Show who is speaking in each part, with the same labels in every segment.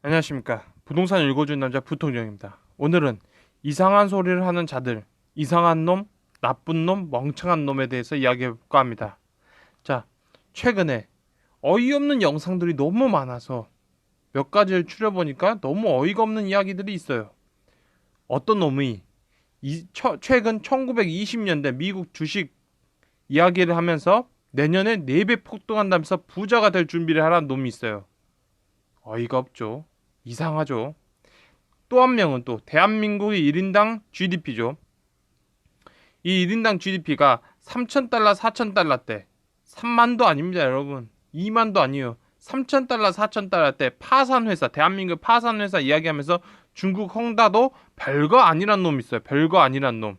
Speaker 1: 안녕하십니까. 부동산 읽어준 남자 부통령입니다. 오늘은 이상한 소리를 하는 자들, 이상한 놈, 나쁜 놈, 멍청한 놈에 대해서 이야기해볼까 합니다. 자, 최근에 어이없는 영상들이 너무 많아서 몇 가지를 추려보니까 너무 어이가 없는 이야기들이 있어요. 어떤 놈이 최근 1920년대 미국 주식 이야기를 하면서 내년에 4배 폭등한다면서 부자가 될 준비를 하라는 놈이 있어요. 어이가 없죠. 이상하죠. 또 한 명은 또 대한민국의 1인당 GDP죠. 이 1인당 GDP가 3,000달러, 4,000달러대 3만도 아닙니다, 여러분. 2만도 아니에요. 3,000달러, 4,000달러대 파산회사, 대한민국 파산회사 이야기하면서 중국 헝다도 별거 아니란 놈 있어요. 별거 아니란 놈.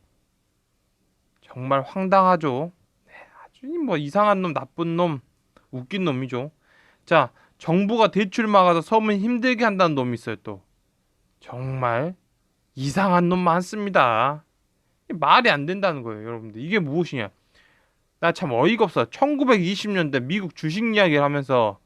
Speaker 1: 정말 황당하죠. 네, 아주 뭐 이상한 놈, 나쁜 놈, 웃긴 놈이죠. 자, 정부가 대출 막아서 서민 힘들게 한다는 놈이 있어요, 또. 정말 이상한 놈 많습니다. 말이 안 된다는 거예요, 여러분들. 이게 무엇이냐? 나 참 어이가 없어. 1920년대 미국 주식 이야기를 하면서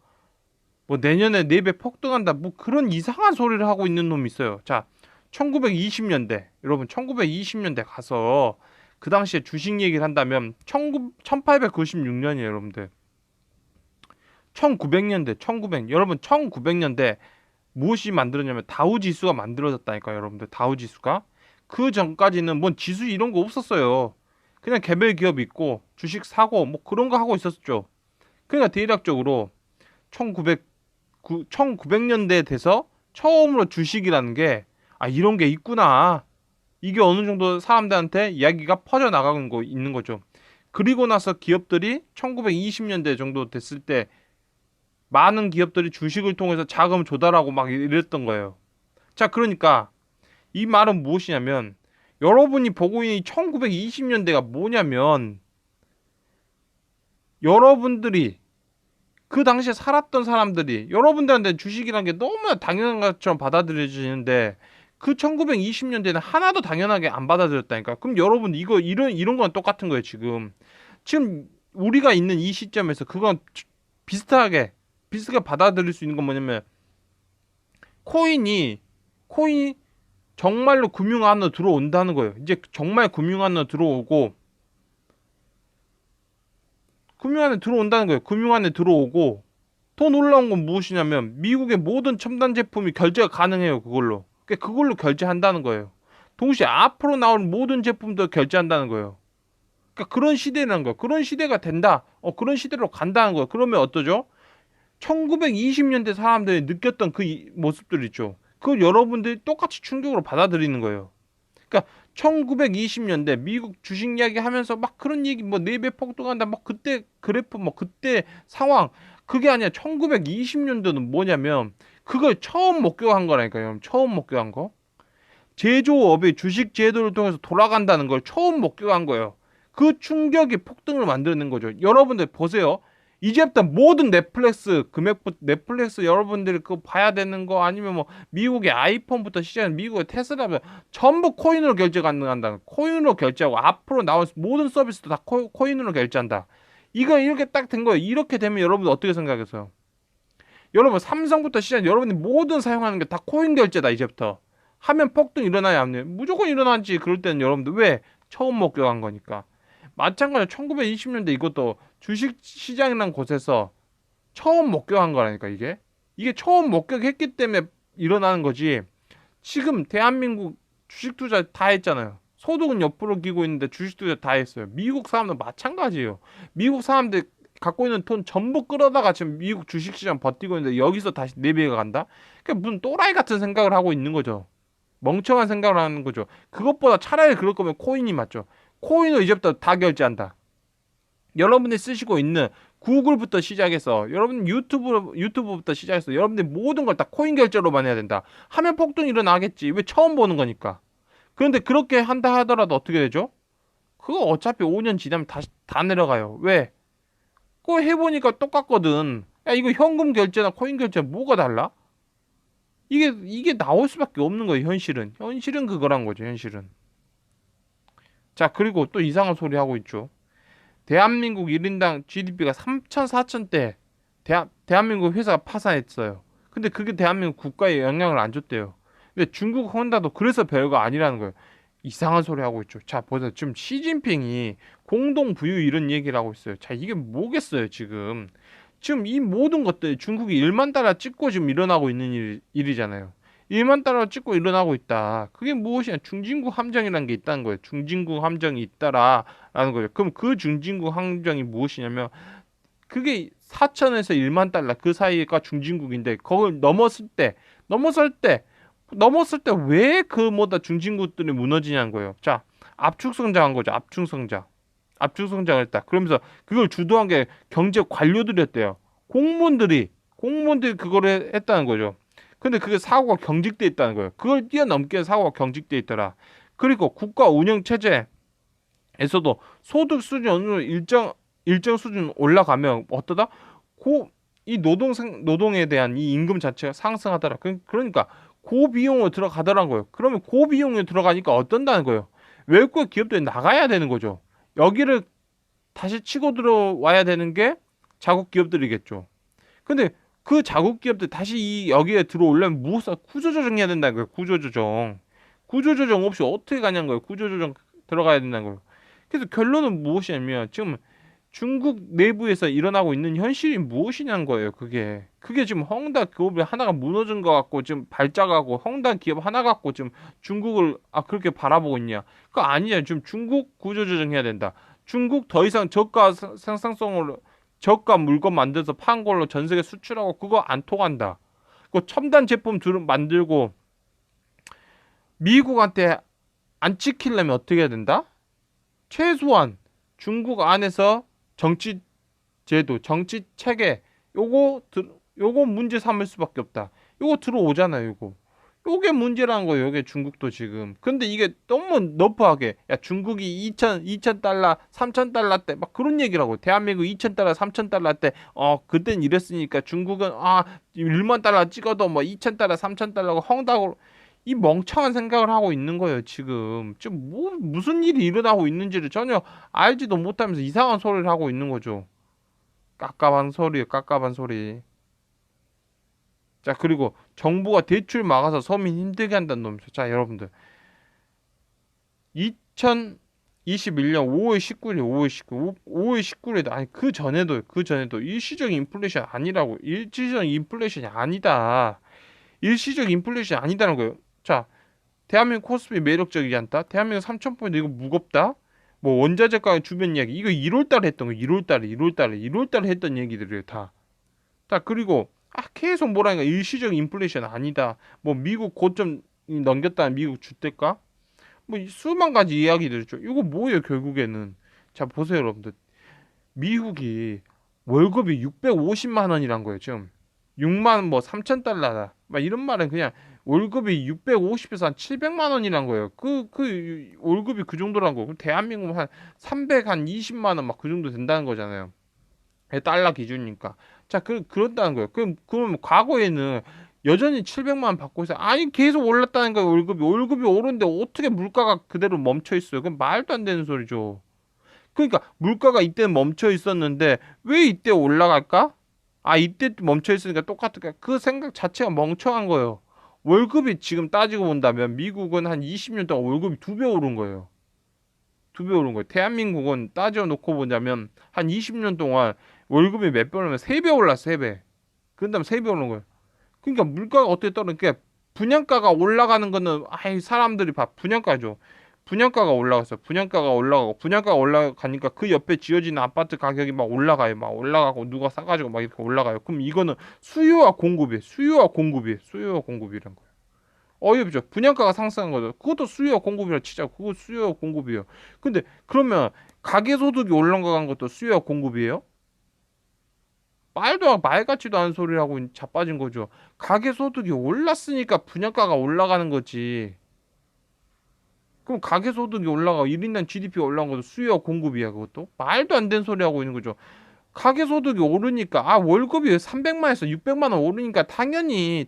Speaker 1: 뭐 내년에 4배 폭등한다. 뭐 그런 이상한 소리를 하고 있는 놈이 있어요. 자, 1920년대. 여러분 1920년대 가서 그 당시에 주식 얘기를 한다면 1896년이에요, 여러분들. 1900년대. 여러분 1900년대 무엇이 만들어졌냐면 다우 지수가 만들어졌다니까요, 여러분들. 다우 지수가. 그 전까지는 뭔 지수 이런 거 없었어요. 그냥 개별 기업 있고 주식 사고 뭐 그런 거 하고 있었죠. 그러니까 대략적으로 1900년대에 돼서 처음으로 주식이라는 게 이런 게 있구나. 이게 어느 정도 사람들한테 이야기가 퍼져 나가는 거 있는 거죠. 그리고 나서 기업들이 1920년대 정도 됐을 때 많은 기업들이 주식을 통해서 자금 조달하고 막 이랬던 거예요. 자, 그러니까 이 말은 무엇이냐면 여러분이 보고 있는 1920년대가 뭐냐면 여러분들이 그 당시에 살았던 사람들이 여러분들한테 주식이란 게 너무나 당연한 것처럼 받아들여지는데 그 1920년대는 하나도 당연하게 안 받아들였다니까. 그럼 여러분 이런 건 똑같은 거예요, 지금. 지금 우리가 있는 이 시점에서 그건 비슷하게 받아들일 수 있는 건 뭐냐면 코인이 정말로 금융 안으로 들어온다는 거예요. 이제 정말 금융 안으로 들어오고 금융 안에 들어온다는 거예요. 금융 안에 들어오고 더 놀라운 건 무엇이냐면 미국의 모든 첨단 제품이 결제가 가능해요. 그걸로 결제한다는 거예요. 동시에 앞으로 나올 모든 제품도 결제한다는 거예요. 그러니까 그런 시대라는 거예요. 그런 시대가 된다. 그런 시대로 간다는 거예요. 그러면 어떠죠? 1920년대 사람들이 느꼈던 그 모습들 있죠. 그걸 여러분들이 똑같이 충격으로 받아들이는 거예요. 그러니까 1920년대 미국 주식 이야기 하면서 막 그런 얘기 뭐 4배 폭등한다 막 그때 그래프 뭐 그때 상황 그게 아니라 1920년도는 뭐냐면 그걸 처음 목격한 거라니까요. 처음 목격한 거. 제조업이 주식 제도를 통해서 돌아간다는 걸 처음 목격한 거예요. 그 충격이 폭등을 만드는 거죠. 여러분들 보세요. 이제부터 모든 넷플릭스 여러분들이 그거 봐야 되는 거 아니면 뭐 미국의 아이폰부터 시작해서 미국의 테슬라부터 전부 코인으로 결제 가능한다. 코인으로 결제하고 앞으로 나올 모든 서비스도 다 코인으로 결제한다. 이거 이렇게 딱 된 거예요. 이렇게 되면 여러분들 어떻게 생각하세요? 여러분 삼성부터 시작 여러분들이 모든 사용하는 게 다 코인 결제다 이제부터. 하면 폭등 일어나야 합니다. 무조건 일어나지. 그럴 때는 여러분들 왜? 처음 목격한 거니까. 마찬가지로 1920년대 이것도 주식 시장이라는 곳에서 처음 목격한 거라니까 이게 처음 목격했기 때문에 일어나는 거지. 지금 대한민국 주식 투자 다 했잖아요. 소득은 옆으로 기고 있는데 주식 투자 다 했어요. 미국 사람도 마찬가지예요. 미국 사람들 갖고 있는 돈 전부 끌어다가 지금 미국 주식 시장 버티고 있는데 여기서 다시 4배가 간다? 그게 무슨 또라이 같은 생각을 하고 있는 거죠. 멍청한 생각을 하는 거죠. 그것보다 차라리 그럴 거면 코인이 맞죠. 코인을 이제부터 다 결제한다. 여러분들이 쓰시고 있는 구글부터 시작해서 여러분 유튜브부터 시작해서 여러분들이 모든 걸 다 코인 결제로만 해야 된다. 하면 폭등이 일어나겠지. 왜 처음 보는 거니까. 그런데 그렇게 한다 하더라도 어떻게 되죠? 그거 어차피 5년 지나면 다시 다 내려가요. 왜? 그거 해보니까 똑같거든. 야 이거 현금 결제나 코인 결제 뭐가 달라? 이게 나올 수밖에 없는 거예요. 현실은 그거란 거죠. 현실은. 자, 그리고 또 이상한 소리 하고 있죠. 대한민국 1인당 GDP가 3천, 4천대 대한민국 회사가 파산했어요. 근데 그게 대한민국 국가에 영향을 안 줬대요. 근데 중국 혼다도 그래서 별거 아니라는 거예요. 이상한 소리 하고 있죠. 자, 보세요. 지금 시진핑이 공동 부유 이런 얘기를 하고 있어요. 자, 이게 뭐겠어요, 지금. 지금 이 모든 것들 중국이 1만 달러 찍고 지금 일어나고 있는 일이잖아요. 1만 달러 찍고 일어나고 있다. 그게 무엇이냐? 중진국 함정이라는 게 있다는 거예요. 중진국 함정이 있다라는 거예요. 그럼 그 중진국 함정이 무엇이냐면 그게 4천에서 1만 달러 그 사이가 중진국인데 그걸 넘었을 때 넘었을 때 왜 그 뭐다 중진국들이 무너지냐는 거예요. 자, 압축 성장한 거죠. 압축 성장. 압축 성장을 했다. 그러면서 그걸 주도한 게 경제 관료들이었대요. 공무원들이 그거를 했다는 거죠. 근데 그게 사고가 경직돼 있다는 거예요. 그걸 뛰어넘게 사고가 경직돼 있더라. 그리고 국가 운영 체제에서도 소득 수준이 어느 정도 일정 수준 올라가면 어떠다? 이 노동에 대한 이 임금 자체가 상승하더라. 그러니까 고비용으로 들어가더란 거예요. 그러면 고비용으로 들어가니까 어떤다는 거예요. 외국 기업들이 나가야 되는 거죠. 여기를 다시 치고 들어와야 되는 게 자국 기업들이겠죠. 근데 그 자국 기업들 다시 이 여기에 들어오려면 무엇을 구조조정해야 된다는 거예요. 구조조정. 구조조정 없이 어떻게 가냐는 거예요. 구조조정 들어가야 된다는 거예요. 그래서 결론은 무엇이냐면 지금 중국 내부에서 일어나고 있는 현실이 무엇이냐는 거예요. 그게 지금 헝다 기업이 하나가 무너진 것 같고 지금 발작하고 헝다 기업 하나 갖고 지금 중국을 그렇게 바라보고 있냐? 그거 아니냐. 지금 중국 구조조정해야 된다. 중국 더 이상 저가 생산성으로 저가 물건 만들어서 판 걸로 전 세계 수출하고 그거 안 통한다. 그 첨단 제품 만들고 미국한테 안 찍히려면 어떻게 해야 된다? 최소한 중국 안에서 정치 제도, 정치 체계 요거 문제 삼을 수밖에 없다. 요거 들어오잖아요, 요거. 요게 문제라는 거예요. 요게 중국도 지금. 근데 이게 너무 너프하게 야 중국이 2천 달러, 3천 달러 때 막 그런 얘기라고. 대한민국 2천 달러, 3천 달러 때 그땐 이랬으니까 중국은 1만 달러 찍어도 뭐 2천 달러, 3천 달러고 헝다고 이 멍청한 생각을 하고 있는 거예요, 지금. 지금 무슨 일이 일어나고 있는지를 전혀 알지도 못하면서 이상한 소리를 하고 있는 거죠. 깝깝한 소리예요, 깝깝한 소리. 자, 그리고 정부가 대출 막아서 서민 힘들게 한다는 놈이죠. 자, 여러분들. 2021년 5월 19일, 5월 19일에도, 아니, 그 전에도 일시적 인플레이션 아니라고. 일시적 인플레이션이 아니다. 일시적 인플레이션이 아니다는 거예요. 자, 대한민국 코스피 매력적이지 않다? 대한민국 3,000포인트 이거 무겁다? 뭐 원자재 가격 주변 이야기 이거 1월달에 했던 거 1월달에 했던 얘기들이에요 다. 자, 그리고 계속 뭐라니까 일시적 인플레이션 아니다. 뭐 미국 고점 넘겼다는 미국 주택가 뭐 수만 가지 이야기들 있죠. 이거 뭐예요 결국에는. 자, 보세요 여러분들. 미국이 월급이 650만 원이란 거예요 지금. 6만 뭐 3천 달러다. 막 이런 말은 그냥 월급이 650에서 한 700만 원이란 거예요. 그 월급이 그 정도란 거. 그럼 대한민국 한 300, 한 20만 원 막 그 정도 된다는 거잖아요. 달러 기준이니까. 자, 그렇다는 거예요. 그럼 과거에는 여전히 700만 원 받고 있어요. 아니, 계속 올랐다는 거예요, 월급이. 월급이 오르는데 어떻게 물가가 그대로 멈춰 있어요? 그럼 말도 안 되는 소리죠. 그러니까 물가가 이때는 멈춰 있었는데 왜 이때 올라갈까? 이때 멈춰 있으니까 똑같을까? 그 생각 자체가 멍청한 거예요. 월급이 지금 따지고 본다면 미국은 한 20년 동안 월급이 2배 오른 거예요. 2배 오른 거예요. 대한민국은 따져 놓고 보자면 한 20년 동안 월급이 몇 배 오르면 3배 올랐어, 3배. 그런 다음에 3배 오른 거예요. 그러니까 물가가 어떻게 떨어지냐? 분양가가 올라가는 거는 사람들이 분양가죠. 분양가가 올라갔어. 분양가가 올라가니까 그 옆에 지어지는 아파트 가격이 막 올라가요. 막 올라가고 누가 사가지고 막 이렇게 올라가요. 그럼 이거는 수요와 공급이란 거예요. 어이없죠. 분양가가 상승한 거죠. 그것도 수요와 공급이라 치자. 그거 수요와 공급이에요. 근데 그러면 가계소득이 올라간 것도 수요와 공급이에요? 말 같지도 않은 소리를 하고 자빠진 거죠. 가계소득이 올랐으니까 분양가가 올라가는 거지. 그럼 가계소득이 올라가고 1인당 GDP가 올라간 것도 수요와 공급이야. 그것도 말도 안 되는 소리 하고 있는 거죠. 가계소득이 오르니까 월급이 300만에서 600만 원 오르니까 당연히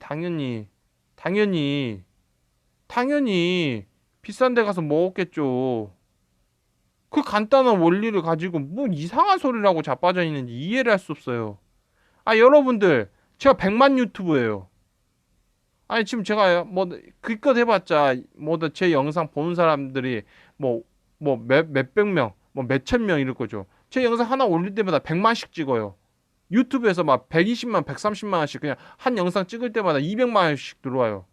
Speaker 1: 비싼 데 가서 먹었겠죠. 그 간단한 원리를 가지고 뭐 이상한 소리를 하고 자빠져 있는지 이해를 할 수 없어요. 여러분들 제가 100만 유튜브예요. 아니 지금 제가 뭐 그껏 해봤자 뭐 제 영상 보는 사람들이 뭐 몇백 명, 뭐 몇천 명 이럴 거죠. 제 영상 하나 올릴 때마다 100만씩 찍어요. 유튜브에서 막 120만, 130만 원씩 그냥 한 영상 찍을 때마다 200만 원씩 들어와요.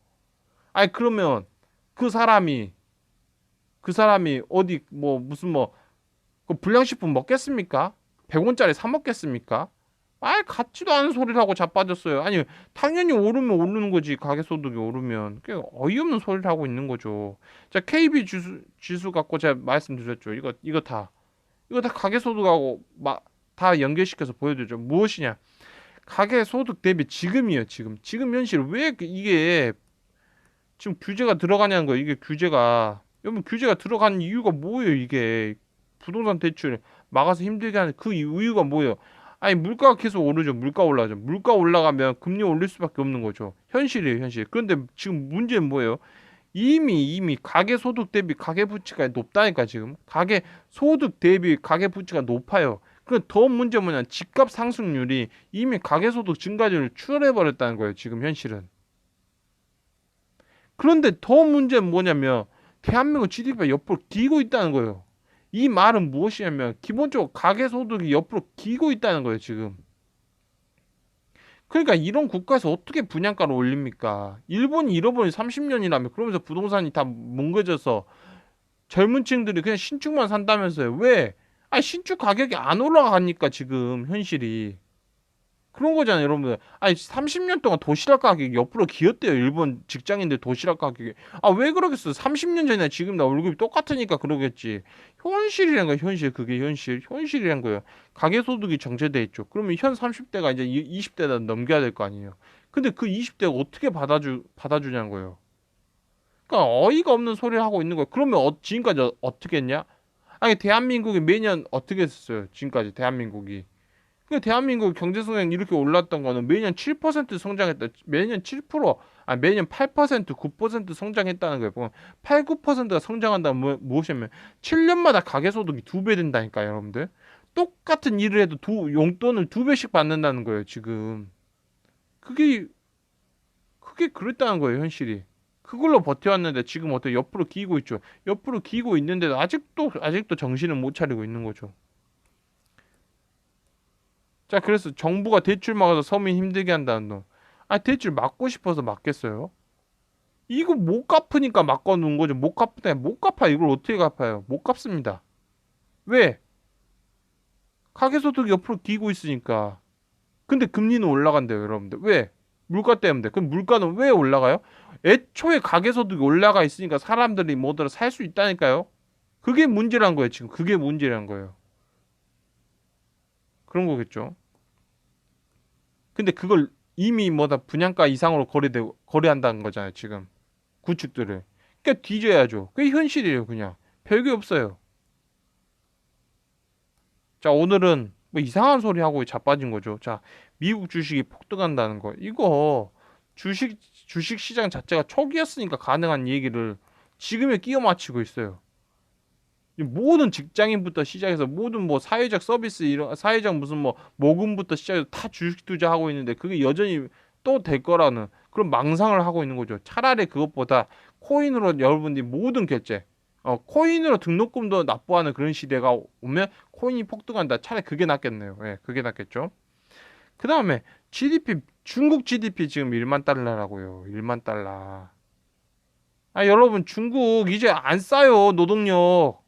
Speaker 1: 아니 그러면 그 사람이 그 사람이 어디 뭐 무슨 뭐 그 불량식품 먹겠습니까? 100원짜리 사 먹겠습니까? 아예 같지도 않은 소리를 하고 자빠졌어요. 아니 당연히 오르면 오르는 거지. 가계소득이 오르면. 그 어이없는 소리를 하고 있는 거죠. 자 KB 지수 갖고 제가 말씀드렸죠. 이거 다 가계소득하고 다 연결시켜서 보여드리죠. 무엇이냐? 가계소득 대비 지금이에요. 지금 현실 왜 이게 지금 규제가 들어가냐는 거예요. 이게 규제가 여러분 규제가 들어가는 이유가 뭐예요? 이게 부동산 대출 막아서 힘들게 하는 그 이유가 뭐예요? 아니 물가가 계속 오르죠. 물가 올라가죠. 물가 올라가면 금리 올릴 수밖에 없는 거죠. 현실이에요, 현실. 그런데 지금 문제는 뭐예요? 이미 가계소득 대비 가계부채가 높다니까 지금. 가계소득 대비 가계부채가 높아요. 그 더 문제 뭐냐? 집값 상승률이 이미 가계소득 증가율을 추월해 버렸다는 거예요. 지금 현실은. 그런데 더 문제는 뭐냐면 대한민국 GDP가 옆으로 기고 있다는 거예요. 이 말은 무엇이냐면 기본적으로 가계소득이 옆으로 기고 있다는 거예요, 지금. 그러니까 이런 국가에서 어떻게 분양가를 올립니까? 일본이 잃어버린 30년이라며 그러면서 부동산이 다 뭉개져서 젊은 층들이 그냥 신축만 산다면서요. 왜? 아니 신축 가격이 안 올라가니까 지금 현실이. 그런 거잖아요, 여러분들. 아니, 30년 동안 도시락 가격이 옆으로 기었대요, 일본 직장인들 도시락 가격이. 아, 왜 그러겠어? 30년 전이나 지금 나 월급이 똑같으니까 그러겠지. 현실이란 거야, 현실. 그게 현실. 현실이란 거예요. 가계소득이 정제돼 있죠. 그러면 현 30대가 이제 20대다 넘겨야 될 거 아니에요. 근데 그 20대가 어떻게 받아주냐는 거예요. 그러니까 어이가 없는 소리를 하고 있는 거예요. 그러면 지금까지 어떻게 했냐? 아니, 대한민국이 매년 어떻게 했었어요? 지금까지 대한민국이. 그 대한민국 경제 성장이 이렇게 올랐던 거는 매년 7% 성장했다. 매년 7%, 매년 8%, 9% 성장했다는 거예요. 보면 8, 9%가 성장한다면 무엇이냐면 7년마다 가계소득이 2배 된다니까요, 여러분들. 똑같은 일을 해도 용돈을 2배씩 받는다는 거예요, 지금. 그게 그랬다는 거예요, 현실이. 그걸로 버텨왔는데 지금 어떻게 옆으로 기고 있죠. 옆으로 기고 있는데도 아직도 정신을 못 차리고 있는 거죠. 자, 그래서 정부가 대출 막아서 서민 힘들게 한다는 놈. 대출 막고 싶어서 막겠어요? 이거 못 갚으니까 막고 놓은 거죠. 못 갚다. 못 갚아. 이걸 어떻게 갚아요? 못 갚습니다. 왜? 가계소득이 옆으로 기고 있으니까. 근데 금리는 올라간대요, 여러분들. 왜? 물가 때문에. 그럼 물가는 왜 올라가요? 애초에 가계소득이 올라가 있으니까 사람들이 뭐더라 살 수 있다니까요. 그게 문제란 거예요, 지금. 그게 문제란 거예요. 그런 거겠죠. 근데 그걸 이미 뭐다 분양가 이상으로 거래한다는 거잖아요, 지금. 구축들을. 그러니까 뒤져야죠. 그게 현실이에요, 그냥. 별게 없어요. 자, 오늘은 뭐 이상한 소리 하고 자빠진 거죠. 자, 미국 주식이 폭등한다는 거. 이거 주식 시장 자체가 초기였으니까 가능한 얘기를 지금에 끼워 맞추고 있어요. 모든 직장인부터 시작해서 모든 뭐 사회적 서비스 이런 사회적 무슨 뭐 모금부터 시작해서 다 주식 투자하고 있는데 그게 여전히 또 될 거라는 그런 망상을 하고 있는 거죠. 차라리 그것보다 코인으로 여러분들이 모든 결제 코인으로 등록금도 납부하는 그런 시대가 오면 코인이 폭등한다. 차라리 그게 낫겠네요. 예, 그게 낫겠죠. 그 다음에 GDP 중국 GDP 지금 1만 달러라고요. 1만 달러. 여러분 중국 이제 안 싸요 노동력.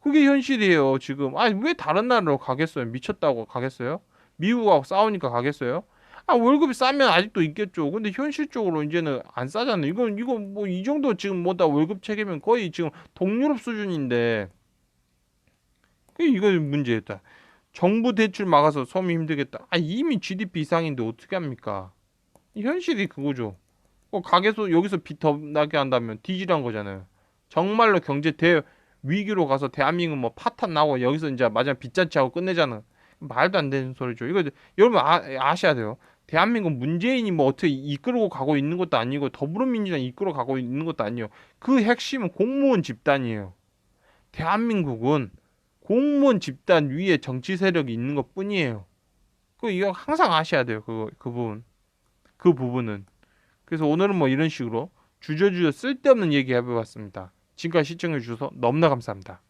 Speaker 1: 그게 현실이에요, 지금. 왜 다른 나라로 가겠어요? 미쳤다고 가겠어요? 미국하고 싸우니까 가겠어요? 월급이 싸면 아직도 있겠죠. 근데 현실적으로 이제는 안 싸잖아요. 이거 뭐, 이 정도 지금 뭐 다 월급 체계면 거의 지금 동유럽 수준인데. 이거 문제였다. 정부 대출 막아서 서민 힘들겠다. 이미 GDP 이상인데 어떻게 합니까? 현실이 그거죠. 여기서 빚 더 나게 한다면 뒤지란 거잖아요. 정말로 위기로 가서 대한민국 뭐 파탄 나고 여기서 이제 마지막 빚잔치 하고 끝내자는 말도 안 되는 소리죠. 이거 여러분 아셔야 돼요. 대한민국 문재인이 뭐 어떻게 이끌고 가고 있는 것도 아니고 더불어민주당이 이끌어 가고 있는 것도 아니에요. 그 핵심은 공무원 집단이에요. 대한민국은 공무원 집단 위에 정치 세력이 있는 것 뿐이에요. 이거 항상 아셔야 돼요. 그 부분. 그 부분은. 그래서 오늘은 뭐 이런 식으로 주저주저 쓸데없는 얘기 해보았습니다. 지금까지 시청해 주셔서 너무나 감사합니다.